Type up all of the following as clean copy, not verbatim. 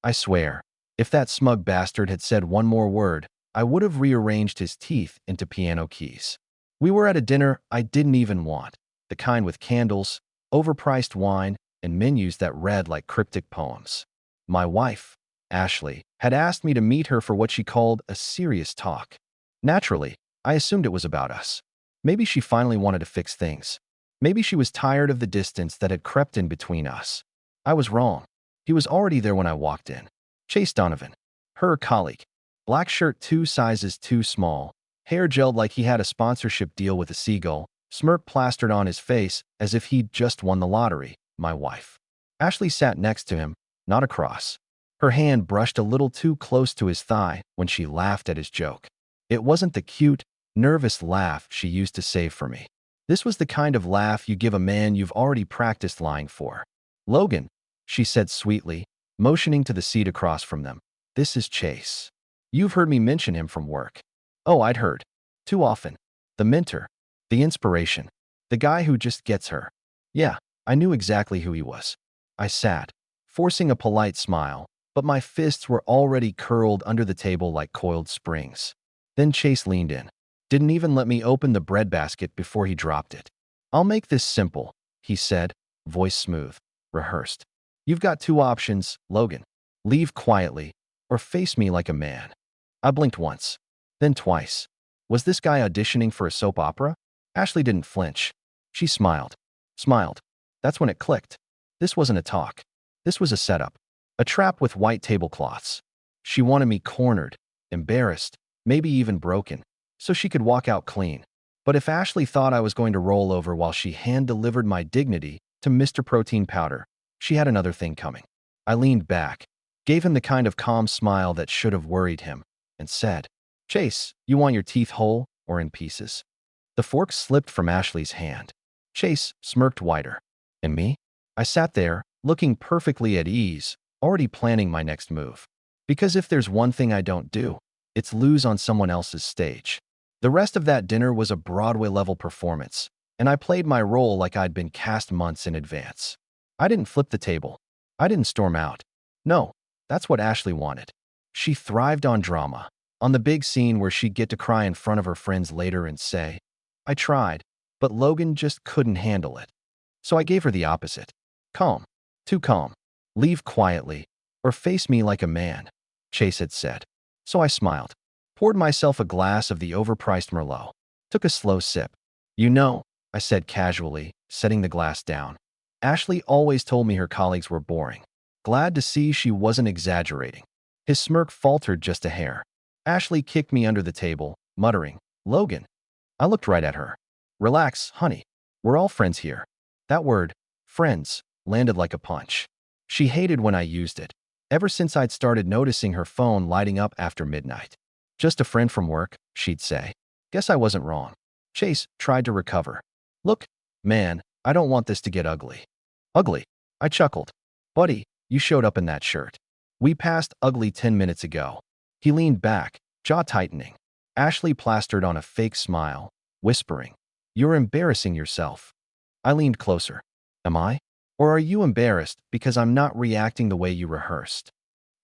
I swear, if that smug bastard had said one more word, I would have rearranged his teeth into piano keys. We were at a dinner I didn't even want, the kind with candles, overpriced wine, and menus that read like cryptic poems. My wife, Ashley, had asked me to meet her for what she called a serious talk. Naturally, I assumed it was about us. Maybe she finally wanted to fix things. Maybe she was tired of the distance that had crept in between us. I was wrong. He was already there when I walked in. Chase Donovan, her colleague. Black shirt 2 sizes too small, hair gelled like he had a sponsorship deal with a seagull, smirk plastered on his face as if he'd just won the lottery, my wife. Ashley sat next to him, not across. Her hand brushed a little too close to his thigh when she laughed at his joke. It wasn't the cute, nervous laugh she used to save for me. This was the kind of laugh you give a man you've already practiced lying for. Logan, she said sweetly, motioning to the seat across from them. This is Chase. You've heard me mention him from work. Oh, I'd heard. Too often. The mentor. The inspiration. The guy who just gets her. Yeah, I knew exactly who he was. I sat, forcing a polite smile, but my fists were already curled under the table like coiled springs. Then Chase leaned in. Didn't even let me open the breadbasket before he dropped it. I'll make this simple, he said, voice smooth, rehearsed. You've got 2 options, Logan. Leave quietly, or face me like a man. I blinked once, then twice. Was this guy auditioning for a soap opera? Ashley didn't flinch. She smiled. Smiled. That's when it clicked. This wasn't a talk. This was a setup. A trap with white tablecloths. She wanted me cornered, embarrassed, maybe even broken, so she could walk out clean. But if Ashley thought I was going to roll over while she hand-delivered my dignity to Mr. Protein Powder, she had another thing coming. I leaned back, gave him the kind of calm smile that should have worried him, and said, Chase, you want your teeth whole or in pieces? The fork slipped from Ashley's hand. Chase smirked wider. And me? I sat there, looking perfectly at ease, already planning my next move. Because if there's one thing I don't do, it's lose on someone else's stage. The rest of that dinner was a Broadway-level performance, and I played my role like I'd been cast months in advance. I didn't flip the table. I didn't storm out. No, that's what Ashley wanted. She thrived on drama, on the big scene where she'd get to cry in front of her friends later and say, I tried, but Logan just couldn't handle it. So I gave her the opposite. Calm. Too calm. Leave quietly, or face me like a man, Chase had said. So I smiled, poured myself a glass of the overpriced Merlot, took a slow sip. You know, I said casually, setting the glass down. Ashley always told me her colleagues were boring. Glad to see she wasn't exaggerating. His smirk faltered just a hair. Ashley kicked me under the table, muttering, Logan. I looked right at her. Relax, honey. We're all friends here. That word, friends, landed like a punch. She hated when I used it, ever since I'd started noticing her phone lighting up after midnight. Just a friend from work, she'd say. Guess I wasn't wrong. Chase tried to recover. Look, man, I don't want this to get ugly. Ugly? I chuckled. Buddy, you showed up in that shirt. We passed ugly 10 minutes ago. He leaned back, jaw tightening. Ashley plastered on a fake smile, whispering, You're embarrassing yourself. I leaned closer. Am I? Or are you embarrassed because I'm not reacting the way you rehearsed?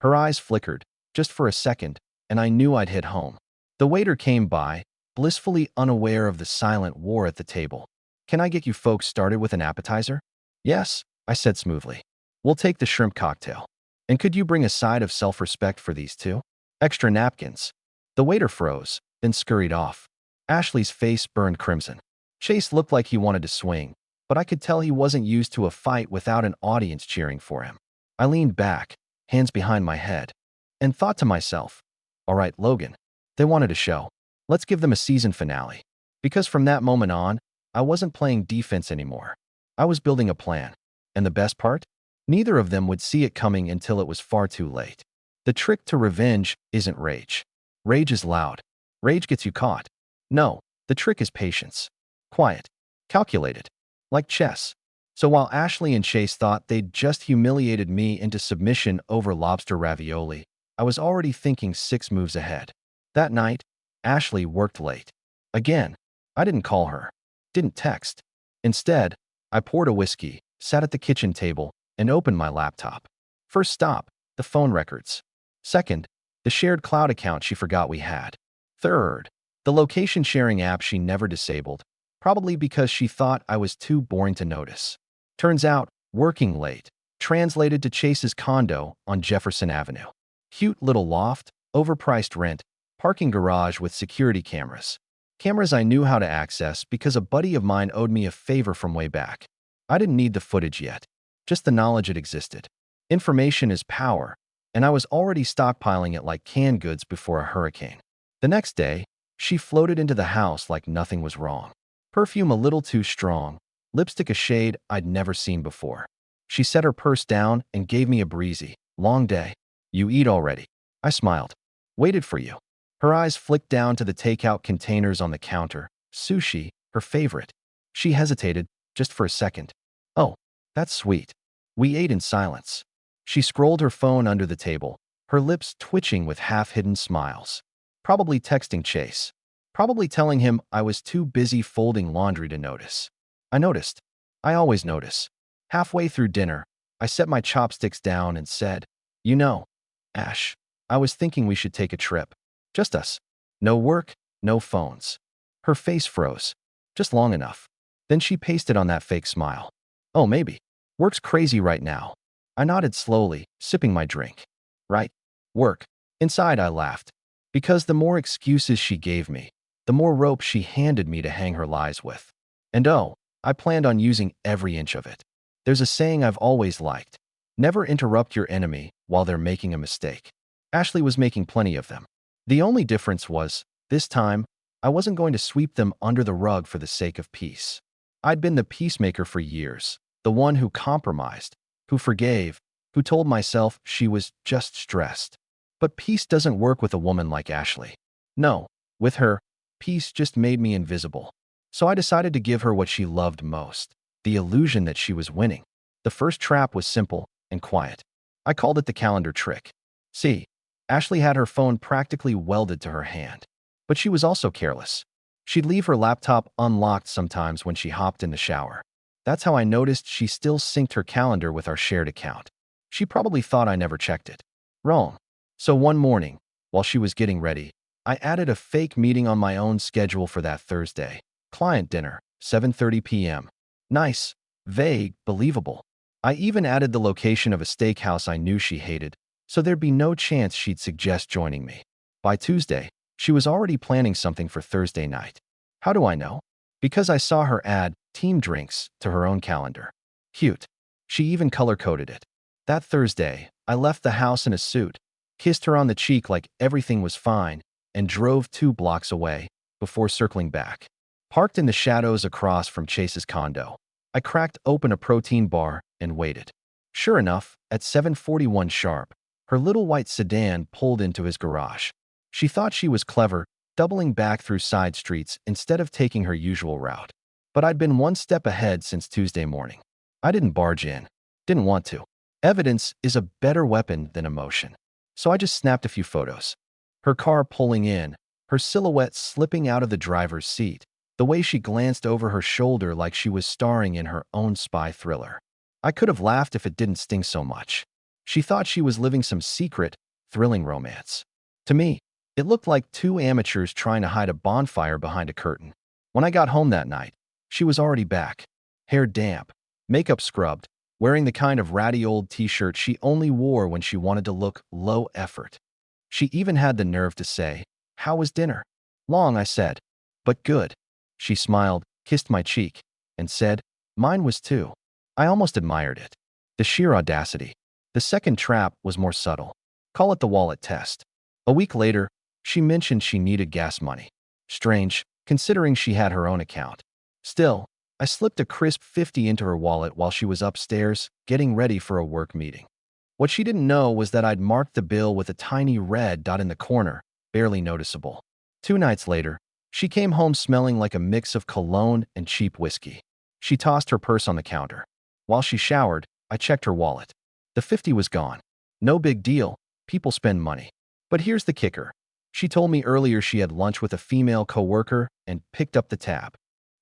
Her eyes flickered, just for a second, and I knew I'd hit home. The waiter came by, blissfully unaware of the silent war at the table. Can I get you folks started with an appetizer? Yes, I said smoothly. We'll take the shrimp cocktail. And could you bring a side of self-respect for these 2? Extra napkins. The waiter froze, then scurried off. Ashley's face burned crimson. Chase looked like he wanted to swing, but I could tell he wasn't used to a fight without an audience cheering for him. I leaned back, hands behind my head, and thought to myself, all right, Logan, they wanted a show. Let's give them a season finale. Because from that moment on, I wasn't playing defense anymore. I was building a plan. And the best part? Neither of them would see it coming until it was far too late. The trick to revenge isn't rage. Rage is loud. Rage gets you caught. No, the trick is patience. Quiet. Calculated. Like chess. So while Ashley and Chase thought they'd just humiliated me into submission over lobster ravioli, I was already thinking 6 moves ahead. That night, Ashley worked late. Again, I didn't call her. Didn't text. Instead, I poured a whiskey, sat at the kitchen table, and opened my laptop. First stop, the phone records. Second, the shared cloud account she forgot we had. Third, the location sharing app she never disabled, probably because she thought I was too boring to notice. Turns out, working late translated to Chase's condo on Jefferson Avenue. Cute little loft, overpriced rent, parking garage with security cameras. Cameras I knew how to access because a buddy of mine owed me a favor from way back. I didn't need the footage yet, just the knowledge it existed. Information is power, and I was already stockpiling it like canned goods before a hurricane. The next day, she floated into the house like nothing was wrong. Perfume a little too strong, lipstick a shade I'd never seen before. She set her purse down and gave me a breezy, "Long day. You eat already?" I smiled. "Waited for you." Her eyes flicked down to the takeout containers on the counter. Sushi, her favorite. She hesitated, just for a second. "Oh, that's sweet." We ate in silence. She scrolled her phone under the table, her lips twitching with half-hidden smiles. Probably texting Chase. Probably telling him I was too busy folding laundry to notice. I noticed. I always notice. Halfway through dinner, I set my chopsticks down and said, "You know, Ash, I was thinking we should take a trip. Just us. No work, no phones." Her face froze. Just long enough. Then she pasted on that fake smile. "Oh, maybe. Work's crazy right now." I nodded slowly, sipping my drink. "Right. Work." Inside, I laughed. Because the more excuses she gave me, the more rope she handed me to hang her lies with. And oh, I planned on using every inch of it. There's a saying I've always liked. Never interrupt your enemy while they're making a mistake. Ashley was making plenty of them. The only difference was, this time, I wasn't going to sweep them under the rug for the sake of peace. I'd been the peacemaker for years, the one who compromised, who forgave, who told myself she was just stressed. But peace doesn't work with a woman like Ashley. No, with her, peace just made me invisible. So I decided to give her what she loved most, the illusion that she was winning. The first trap was simple and quiet. I called it the calendar trick. See, Ashley had her phone practically welded to her hand. But she was also careless. She'd leave her laptop unlocked sometimes when she hopped in the shower. That's how I noticed she still synced her calendar with our shared account. She probably thought I never checked it. Wrong. So one morning, while she was getting ready, I added a fake meeting on my own schedule for that Thursday. Client dinner, 7:30 p.m. Nice, vague, believable. I even added the location of a steakhouse I knew she hated, so there'd be no chance she'd suggest joining me. By Tuesday, she was already planning something for Thursday night. How do I know? Because I saw her add team drinks to her own calendar. Cute. She even color-coded it. That Thursday, I left the house in a suit, kissed her on the cheek like everything was fine, and drove 2 blocks away before circling back. Parked in the shadows across from Chase's condo, I cracked open a protein bar and waited. Sure enough, at 7:41 sharp, her little white sedan pulled into his garage. She thought she was clever, doubling back through side streets instead of taking her usual route. But I'd been one step ahead since Tuesday morning. I didn't barge in. Didn't want to. Evidence is a better weapon than emotion. So I just snapped a few photos. Her car pulling in, her silhouette slipping out of the driver's seat, the way she glanced over her shoulder like she was starring in her own spy thriller. I could have laughed if it didn't sting so much. She thought she was living some secret, thrilling romance. To me, it looked like 2 amateurs trying to hide a bonfire behind a curtain. When I got home that night, she was already back. Hair damp, makeup scrubbed, wearing the kind of ratty old t-shirt she only wore when she wanted to look low effort. She even had the nerve to say, "How was dinner?" "Long," I said, "but good." She smiled, kissed my cheek, and said, "Mine was too." I almost admired it. The sheer audacity. The second trap was more subtle. Call it the wallet test. A week later, she mentioned she needed gas money. Strange, considering she had her own account. Still, I slipped a crisp 50 into her wallet while she was upstairs, getting ready for a work meeting. What she didn't know was that I'd marked the bill with a tiny red dot in the corner, barely noticeable. 2 nights later, she came home smelling like a mix of cologne and cheap whiskey. She tossed her purse on the counter. While she showered, I checked her wallet. The 50 was gone. No big deal, people spend money. But here's the kicker. She told me earlier she had lunch with a female coworker and picked up the tab.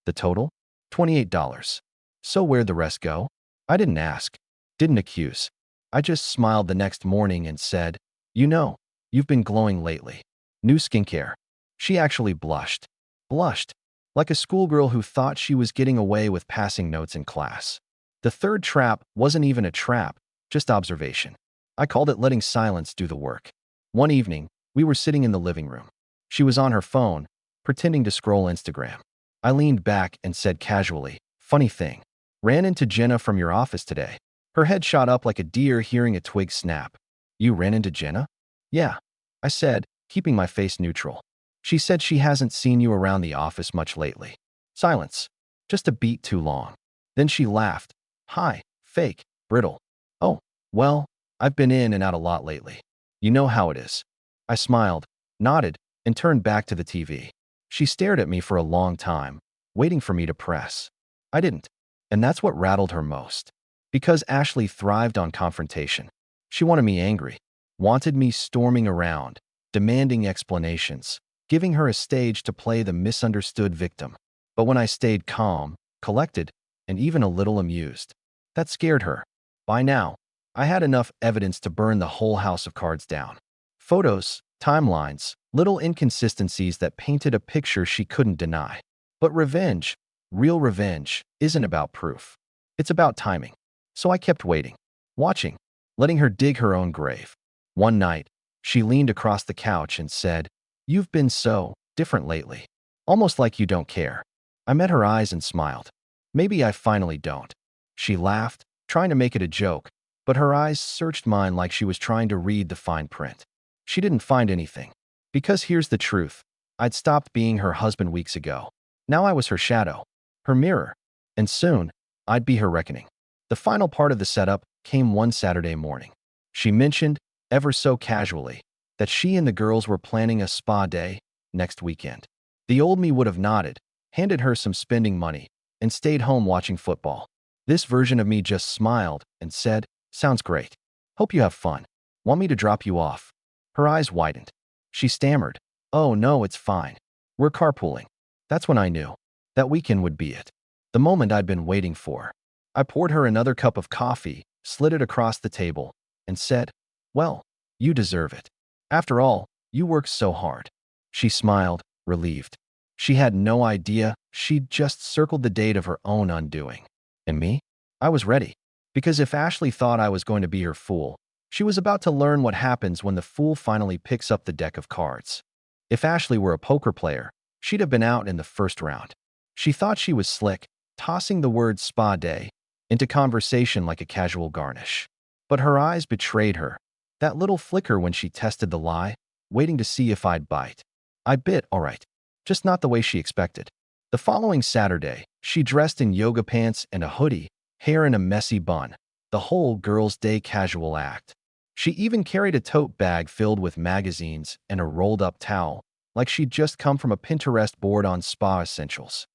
The total? $28. So where'd the rest go? I didn't ask. Didn't accuse. I just smiled the next morning and said, "You know, you've been glowing lately. New skincare." She actually blushed. Blushed. Like a schoolgirl who thought she was getting away with passing notes in class. The third trap wasn't even a trap, just observation. I called it letting silence do the work. One evening, we were sitting in the living room. She was on her phone, pretending to scroll Instagram. I leaned back and said casually, "Funny thing. Ran into Jenna from your office today." Her head shot up like a deer hearing a twig snap. "You ran into Jenna?" "Yeah," I said, keeping my face neutral. "She said she hasn't seen you around the office much lately." Silence. Just a beat too long. Then she laughed. "Hi, fake, brittle." "Oh, well, I've been in and out a lot lately. You know how it is." I smiled, nodded, and turned back to the TV. She stared at me for a long time, waiting for me to press. I didn't. And that's what rattled her most. Because Ashley thrived on confrontation. She wanted me angry, wanted me storming around, demanding explanations, giving her a stage to play the misunderstood victim. But when I stayed calm, collected, and even a little amused, that scared her. By now, I had enough evidence to burn the whole house of cards down. Photos, timelines, little inconsistencies that painted a picture she couldn't deny. But revenge, real revenge, isn't about proof. It's about timing. So I kept waiting, watching, letting her dig her own grave. One night, she leaned across the couch and said, "You've been so different lately. Almost like you don't care." I met her eyes and smiled. "Maybe I finally don't." She laughed, trying to make it a joke, but her eyes searched mine like she was trying to read the fine print. She didn't find anything. Because here's the truth. I'd stopped being her husband weeks ago. Now I was her shadow, her mirror, and soon, I'd be her reckoning. The final part of the setup came one Saturday morning. She mentioned, ever so casually, that she and the girls were planning a spa day next weekend. The old me would have nodded, handed her some spending money, and stayed home watching football. This version of me just smiled and said, "Sounds great. Hope you have fun. Want me to drop you off?" Her eyes widened. She stammered, "Oh no, it's fine. We're carpooling." That's when I knew. That weekend would be it. The moment I'd been waiting for. I poured her another cup of coffee, slid it across the table, and said, "Well, you deserve it. After all, you work so hard." She smiled, relieved. She had no idea she'd just circled the date of her own undoing. And me? I was ready. Because if Ashley thought I was going to be her fool, she was about to learn what happens when the fool finally picks up the deck of cards. If Ashley were a poker player, she'd have been out in the first round. She thought she was slick, tossing the word spa day into conversation like a casual garnish. But her eyes betrayed her. That little flicker when she tested the lie, waiting to see if I'd bite. I bit, all right. Just not the way she expected. The following Saturday, she dressed in yoga pants and a hoodie, hair in a messy bun. The whole girls' day casual act. She even carried a tote bag filled with magazines and a rolled-up towel, like she'd just come from a Pinterest board on spa essentials.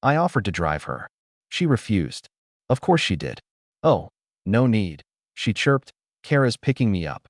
I offered to drive her. She refused. Of course she did. "Oh, no need," she chirped. "Kara's picking me up."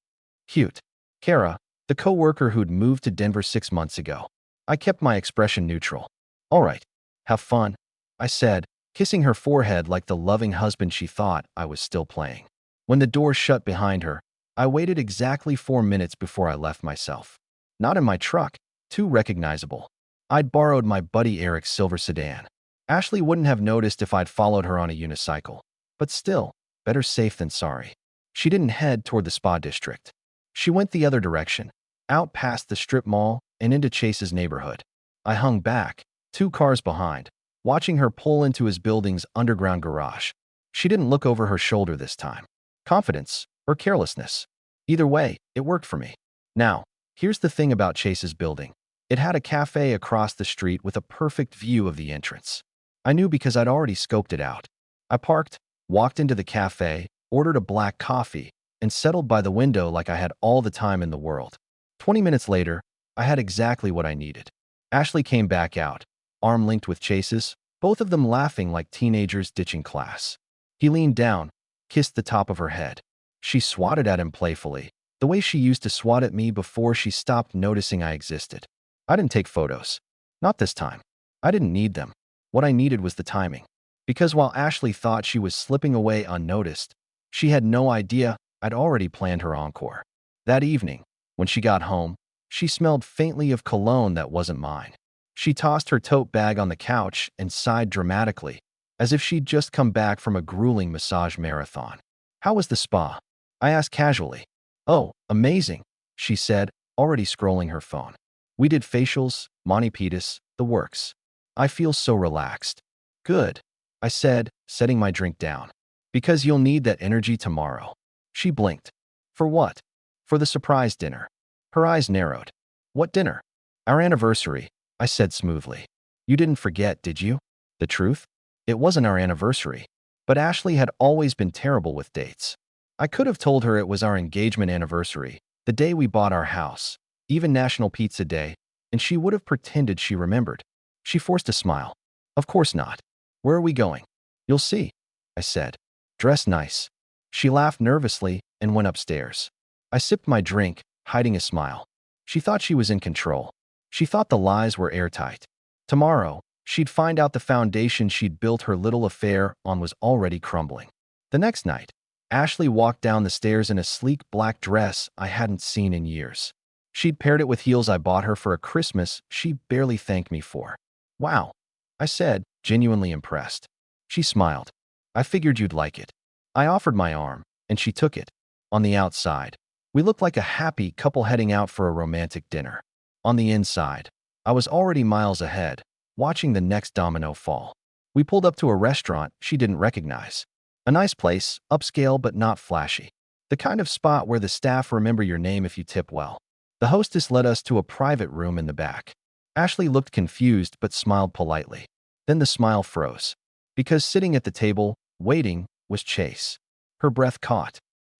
Cute. Kara, the co-worker who'd moved to Denver 6 months ago. I kept my expression neutral. "All right, have fun," I said, kissing her forehead like the loving husband she thought I was still playing. When the door shut behind her, I waited exactly 4 minutes before I left myself. Not in my truck, too recognizable. I'd borrowed my buddy Eric's silver sedan. Ashley wouldn't have noticed if I'd followed her on a unicycle. But still, better safe than sorry. She didn't head toward the spa district. She went the other direction, out past the strip mall and into Chase's neighborhood. I hung back, 2 cars behind, watching her pull into his building's underground garage. She didn't look over her shoulder this time. Confidence or carelessness. Either way, it worked for me. Now, here's the thing about Chase's building. It had a cafe across the street with a perfect view of the entrance. I knew because I'd already scoped it out. I parked, walked into the cafe, ordered a black coffee, and settled by the window like I had all the time in the world. 20 minutes later, I had exactly what I needed. Ashley came back out, arm linked with Chase's, both of them laughing like teenagers ditching class. He leaned down, kissed the top of her head. She swatted at him playfully, the way she used to swat at me before she stopped noticing I existed. I didn't take photos. Not this time. I didn't need them. What I needed was the timing. Because while Ashley thought she was slipping away unnoticed, she had no idea I'd already planned her encore. That evening, when she got home, she smelled faintly of cologne that wasn't mine. She tossed her tote bag on the couch and sighed dramatically, as if she'd just come back from a grueling massage marathon. How was the spa? I asked casually. Oh, amazing, she said, already scrolling her phone. We did facials, mani-pedis, the works. I feel so relaxed. Good, I said, setting my drink down. Because you'll need that energy tomorrow. She blinked. For what? For the surprise dinner. Her eyes narrowed. What dinner? Our anniversary, I said smoothly. You didn't forget, did you? The truth? It wasn't our anniversary. But Ashley had always been terrible with dates. I could have told her it was our engagement anniversary, the day we bought our house, even National Pizza Day, and she would have pretended she remembered. She forced a smile. Of course not. Where are we going? You'll see, I said. Dress nice. She laughed nervously and went upstairs. I sipped my drink, hiding a smile. She thought she was in control. She thought the lies were airtight. Tomorrow, she'd find out the foundation she'd built her little affair on was already crumbling. The next night, Ashley walked down the stairs in a sleek black dress I hadn't seen in years. She'd paired it with heels I bought her for a Christmas she barely thanked me for. Wow, I said, genuinely impressed. She smiled. I figured you'd like it. I offered my arm, and she took it. On the outside, we looked like a happy couple heading out for a romantic dinner. On the inside, I was already miles ahead, watching the next domino fall. We pulled up to a restaurant she didn't recognize. A nice place, upscale but not flashy. The kind of spot where the staff remember your name if you tip well. The hostess led us to a private room in the back. Ashley looked confused but smiled politely. Then the smile froze. Because sitting at the table, waiting, was Chase. Her breath caught.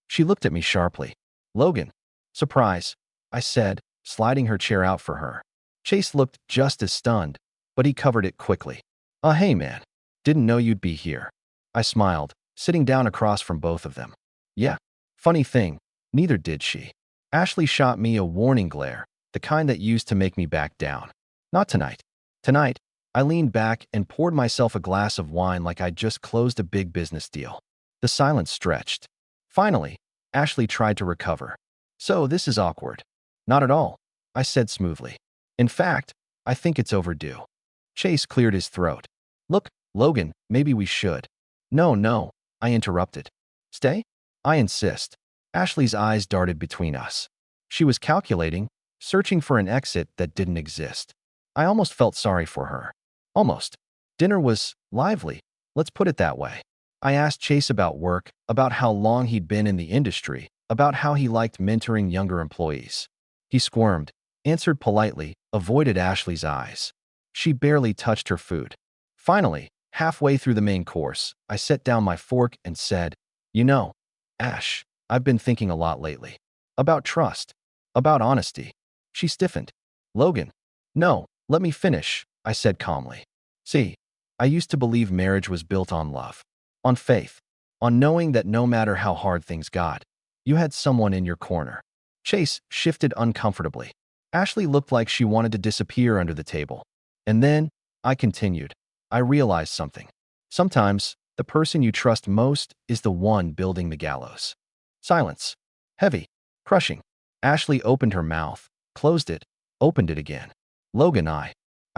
She looked at me sharply. Logan. Surprise, I said, sliding her chair out for her. Chase looked just as stunned, but he covered it quickly. Hey man. Didn't know you'd be here. I smiled, sitting down across from both of them. Yeah. Funny thing, neither did she. Ashley shot me a warning glare, the kind that used to make me back down. Not tonight. Tonight, I leaned back and poured myself a glass of wine like I'd just closed a big business deal. The silence stretched. Finally, Ashley tried to recover. So this is awkward. Not at all, I said smoothly. In fact, I think it's overdue. Chase cleared his throat. Look, Logan, maybe we should. No, I interrupted. Stay? I insist. Ashley's eyes darted between us. She was calculating, searching for an exit that didn't exist. I almost felt sorry for her. Almost. Dinner was lively, let's put it that way. I asked Chase about work, about how long he'd been in the industry, about how he liked mentoring younger employees. He squirmed, answered politely, avoided Ashley's eyes. She barely touched her food. Finally, halfway through the main course, I set down my fork and said, You know, Ash, I've been thinking a lot lately. About trust. About honesty. She stiffened. Logan. No, let me finish, I said calmly. See, I used to believe marriage was built on love. On faith. On knowing that no matter how hard things got, you had someone in your corner. Chase shifted uncomfortably. Ashley looked like she wanted to disappear under the table. And then, I continued, I realized something. Sometimes, the person you trust most is the one building the gallows. Silence. Heavy. Crushing. Ashley opened her mouth, closed it, opened it again. Logan, I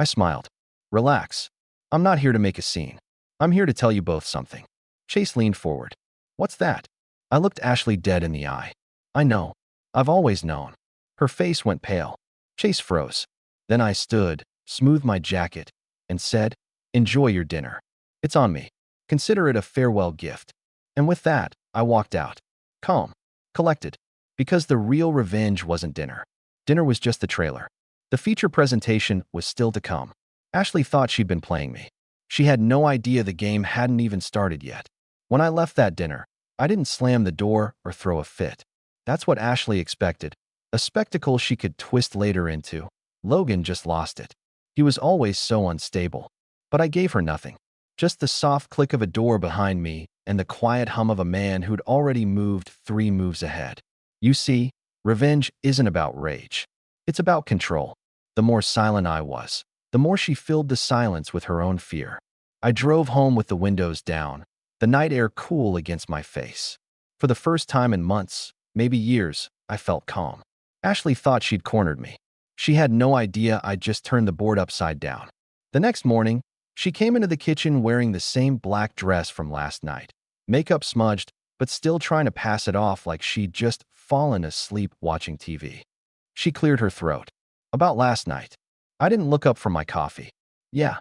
smiled. Relax. I'm not here to make a scene. I'm here to tell you both something. Chase leaned forward. What's that? I looked Ashley dead in the eye. I know. I've always known. Her face went pale. Chase froze. Then I stood, smoothed my jacket, and said, Enjoy your dinner. It's on me. Consider it a farewell gift. And with that, I walked out. Calm. Collected. Because the real revenge wasn't dinner. Dinner was just the trailer. The feature presentation was still to come. Ashley thought she'd been playing me. She had no idea the game hadn't even started yet. When I left that dinner, I didn't slam the door or throw a fit. That's what Ashley expected. A spectacle she could twist later into. Logan just lost it. He was always so unstable. But I gave her nothing. Just the soft click of a door behind me and the quiet hum of a man who'd already moved 3 moves ahead. You see, revenge isn't about rage. It's about control. The more silent I was, the more she filled the silence with her own fear. I drove home with the windows down, the night air cool against my face. For the first time in months, maybe years, I felt calm. Ashley thought she'd cornered me. She had no idea I'd just turned the board upside down. The next morning, she came into the kitchen wearing the same black dress from last night. Makeup smudged, but still trying to pass it off like she'd just fallen asleep watching TV. She cleared her throat. About last night. I didn't look up from my coffee. Yeah.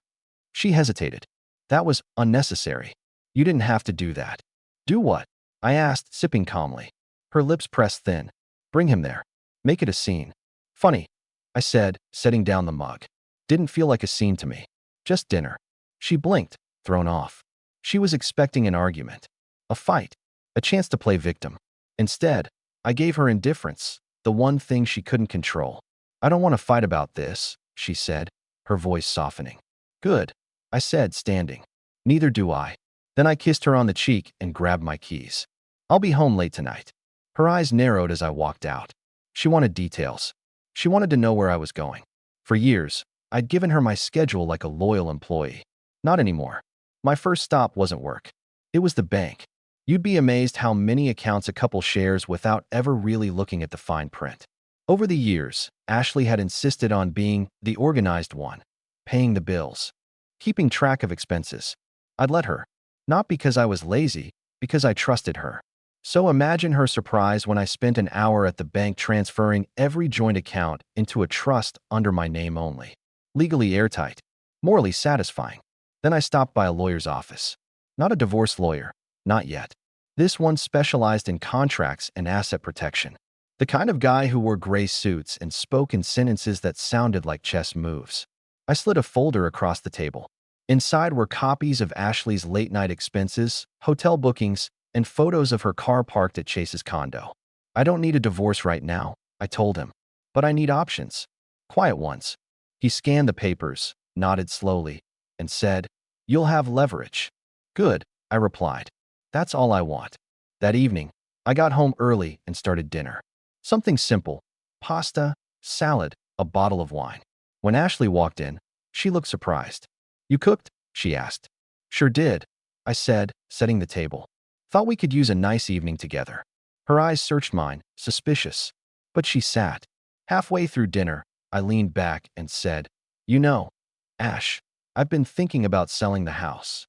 She hesitated. That was unnecessary. You didn't have to do that. Do what? I asked, sipping calmly. Her lips pressed thin. Bring him there. Make it a scene. Funny, I said, setting down the mug. Didn't feel like a scene to me. Just dinner. She blinked, thrown off. She was expecting an argument. A fight. A chance to play victim. Instead, I gave her indifference, the one thing she couldn't control. I don't want to fight about this, she said, her voice softening. Good, I said, standing. Neither do I. Then I kissed her on the cheek and grabbed my keys. I'll be home late tonight. Her eyes narrowed as I walked out. She wanted details. She wanted to know where I was going. For years, I'd given her my schedule like a loyal employee. Not anymore. My first stop wasn't work. It was the bank. You'd be amazed how many accounts a couple shares without ever really looking at the fine print. Over the years, Ashley had insisted on being the organized one, paying the bills, keeping track of expenses. I'd let her. Not because I was lazy, because I trusted her. So imagine her surprise when I spent an hour at the bank transferring every joint account into a trust under my name only. Legally airtight. Morally satisfying. Then I stopped by a lawyer's office. Not a divorce lawyer. Not yet. This one specialized in contracts and asset protection. The kind of guy who wore gray suits and spoke in sentences that sounded like chess moves. I slid a folder across the table. Inside were copies of Ashley's late-night expenses, hotel bookings, and photos of her car parked at Chase's condo. I don't need a divorce right now, I told him. But I need options. Quiet ones. He scanned the papers, nodded slowly, and said, You'll have leverage. Good, I replied. That's all I want. That evening, I got home early and started dinner. Something simple. Pasta, salad, a bottle of wine. When Ashley walked in, she looked surprised. You cooked? She asked. Sure did, I said, setting the table. Thought we could use a nice evening together. Her eyes searched mine, suspicious. But she sat. Halfway through dinner, I leaned back and said, You know, Ash, I've been thinking about selling the house.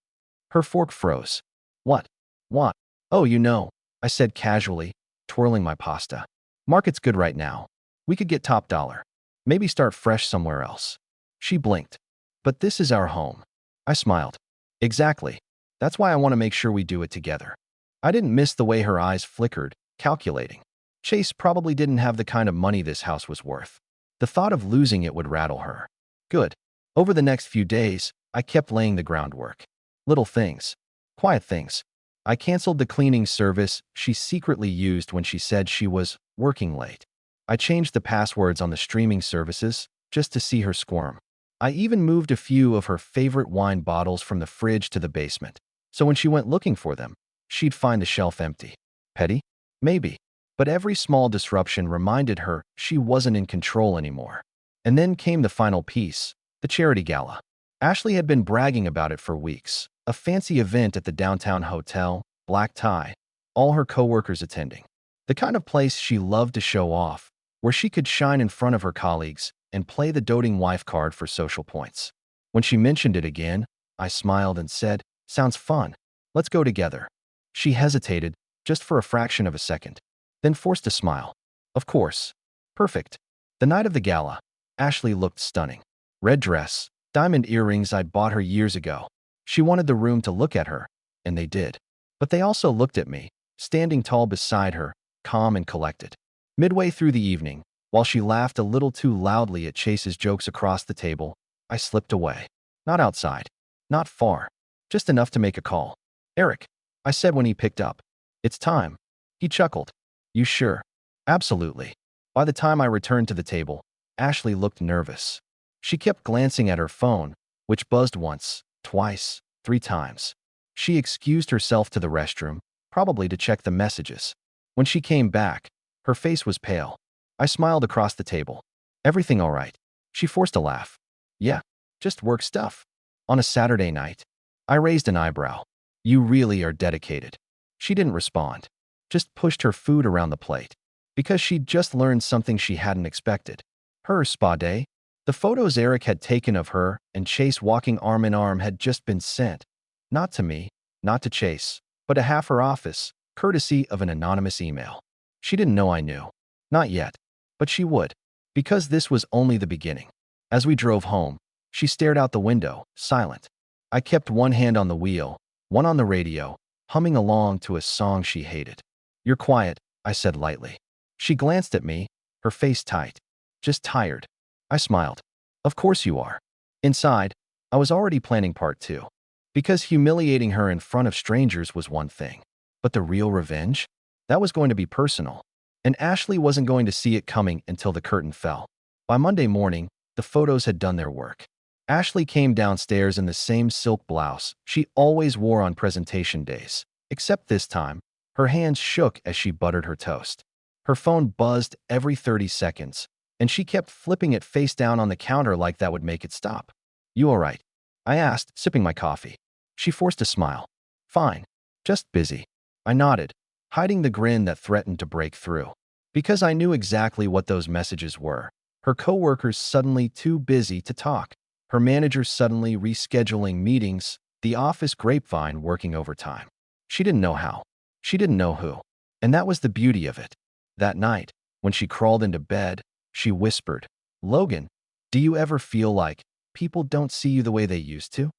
Her fork froze. What? What? Oh, you know, I said casually, twirling my pasta. Market's good right now. We could get top dollar. Maybe start fresh somewhere else. She blinked. But this is our home. I smiled. Exactly. That's why I want to make sure we do it together. I didn't miss the way her eyes flickered, calculating. Chase probably didn't have the kind of money this house was worth. The thought of losing it would rattle her. Good. Over the next few days, I kept laying the groundwork. Little things. Quiet things. I canceled the cleaning service she secretly used when she said she was working late. I changed the passwords on the streaming services just to see her squirm. I even moved a few of her favorite wine bottles from the fridge to the basement, so when she went looking for them, she'd find the shelf empty. Petty? Maybe. But every small disruption reminded her she wasn't in control anymore. And then came the final piece, the Charity Gala. Ashley had been bragging about it for weeks. A fancy event at the downtown hotel, black tie, all her coworkers attending. The kind of place she loved to show off, where she could shine in front of her colleagues and play the doting wife card for social points. When she mentioned it again, I smiled and said, Sounds fun. Let's go together. She hesitated, just for a fraction of a second, then forced a smile. Of course. Perfect. The night of the gala, Ashley looked stunning. Red dress, diamond earrings I'd bought her years ago. She wanted the room to look at her, and they did. But they also looked at me, standing tall beside her, calm and collected. Midway through the evening, while she laughed a little too loudly at Chase's jokes across the table, I slipped away. Not outside. Not far. Just enough to make a call. Eric, I said when he picked up. It's time. He chuckled. You sure? Absolutely. By the time I returned to the table, Ashley looked nervous. She kept glancing at her phone, which buzzed once, twice, 3 times. She excused herself to the restroom, probably to check the messages. When she came back, her face was pale. I smiled across the table. Everything all right? She forced a laugh. Yeah, just work stuff. On a Saturday night. I raised an eyebrow. You really are dedicated. She didn't respond. just pushed her food around the plate. Because she'd just learned something she hadn't expected. Her spa day, the photos Eric had taken of her and Chase walking arm in arm had just been sent. Not to me, not to Chase, but to half her office, courtesy of an anonymous email. She didn't know I knew. Not yet. But she would. Because this was only the beginning. As we drove home, she stared out the window, silent. I kept one hand on the wheel, one on the radio, humming along to a song she hated. "You're quiet," I said lightly. She glanced at me, her face tight. "Just tired." I smiled. "Of course you are." Inside, I was already planning part two. Because humiliating her in front of strangers was one thing. But the real revenge? That was going to be personal. And Ashley wasn't going to see it coming until the curtain fell. By Monday morning, the photos had done their work. Ashley came downstairs in the same silk blouse she always wore on presentation days. Except this time, her hands shook as she buttered her toast. Her phone buzzed every 30 seconds, and she kept flipping it face down on the counter like that would make it stop. "You all right?" I asked, sipping my coffee. She forced a smile. "Fine. Just busy." I nodded, hiding the grin that threatened to break through. Because I knew exactly what those messages were. Her coworkers suddenly too busy to talk. Her manager suddenly rescheduling meetings, the office grapevine working overtime. She didn't know how. She didn't know who. And that was the beauty of it. That night, when she crawled into bed, she whispered, "Logan, do you ever feel like people don't see you the way they used to?"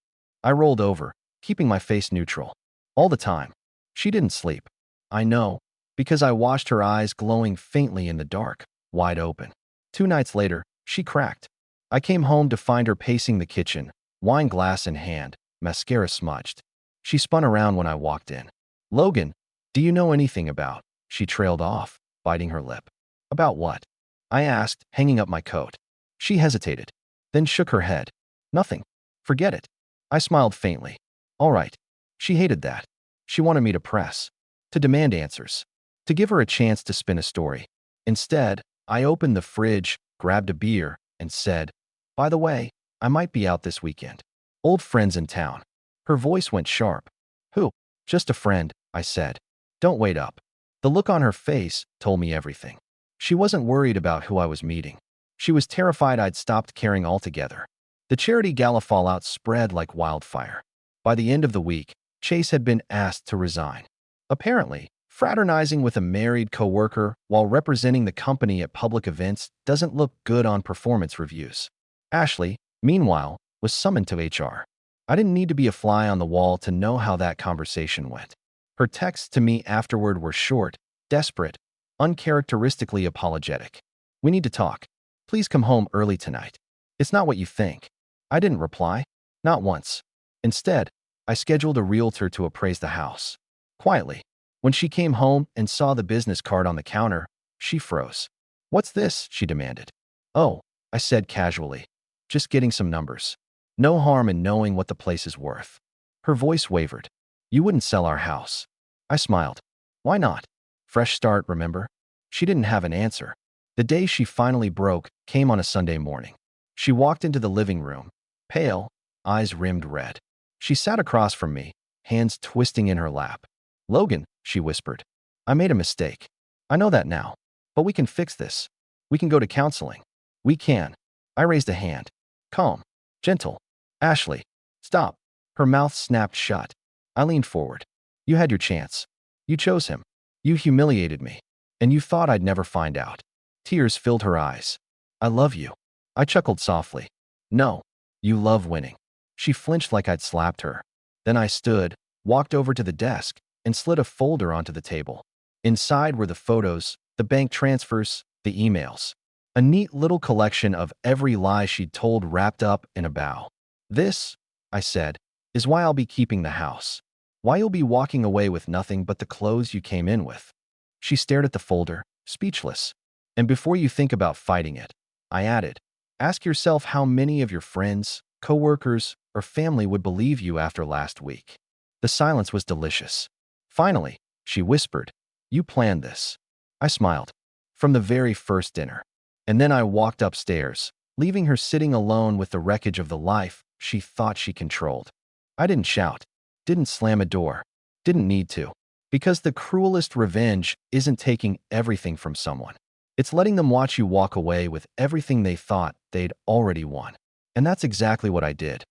I rolled over, keeping my face neutral. All the time. She didn't sleep. I know, because I watched her eyes glowing faintly in the dark, wide open. 2 nights later, she cracked. I came home to find her pacing the kitchen, wine glass in hand, mascara smudged. She spun around when I walked in. "Logan, do you know anything about?" She trailed off, biting her lip. "About what?" I asked, hanging up my coat. She hesitated, then shook her head. "Nothing. Forget it." I smiled faintly. "All right." She hated that. She wanted me to press, to demand answers, to give her a chance to spin a story. Instead, I opened the fridge, grabbed a beer, and said, "By the way, I might be out this weekend. Old friends in town." Her voice went sharp. "Who?" "Just a friend," I said. "Don't wait up." The look on her face told me everything. She wasn't worried about who I was meeting. She was terrified I'd stopped caring altogether. The Charity Gala fallout spread like wildfire. By the end of the week, Chase had been asked to resign. Apparently, fraternizing with a married coworker while representing the company at public events doesn't look good on performance reviews. Ashley, meanwhile, was summoned to HR. I didn't need to be a fly on the wall to know how that conversation went. Her texts to me afterward were short, desperate, uncharacteristically apologetic. "We need to talk. Please come home early tonight. It's not what you think." I didn't reply. Not once. Instead, I scheduled a realtor to appraise the house. Quietly. When she came home and saw the business card on the counter, she froze. "What's this?" she demanded. "Oh," I said casually. "Just getting some numbers. No harm in knowing what the place is worth." Her voice wavered. "You wouldn't sell our house." I smiled. "Why not? Fresh start, remember?" She didn't have an answer. The day she finally broke came on a Sunday morning. She walked into the living room, pale, eyes rimmed red. She sat across from me, hands twisting in her lap. "Logan," she whispered, "I made a mistake. I know that now. But we can fix this. We can go to counseling. We can." I raised a hand. Calm. Gentle. "Ashley, stop." Her mouth snapped shut. I leaned forward. "You had your chance. You chose him. You humiliated me. And you thought I'd never find out." Tears filled her eyes. "I love you." I chuckled softly. "No. You love winning." She flinched like I'd slapped her. Then I stood, walked over to the desk, and slid a folder onto the table. Inside were the photos, the bank transfers, the emails. A neat little collection of every lie she'd told wrapped up in a bow. "This," I said, "is why I'll be keeping the house. Why you'll be walking away with nothing but the clothes you came in with." She stared at the folder, speechless. "And before you think about fighting it," I added, "ask yourself how many of your friends, coworkers, or family would believe you after last week." The silence was delicious. "Finally," she whispered, "you planned this." I smiled. "From the very first dinner." And then I walked upstairs, leaving her sitting alone with the wreckage of the life she thought she controlled. I didn't shout, didn't slam a door, didn't need to. Because the cruelest revenge isn't taking everything from someone. It's letting them watch you walk away with everything they thought they'd already won. And that's exactly what I did.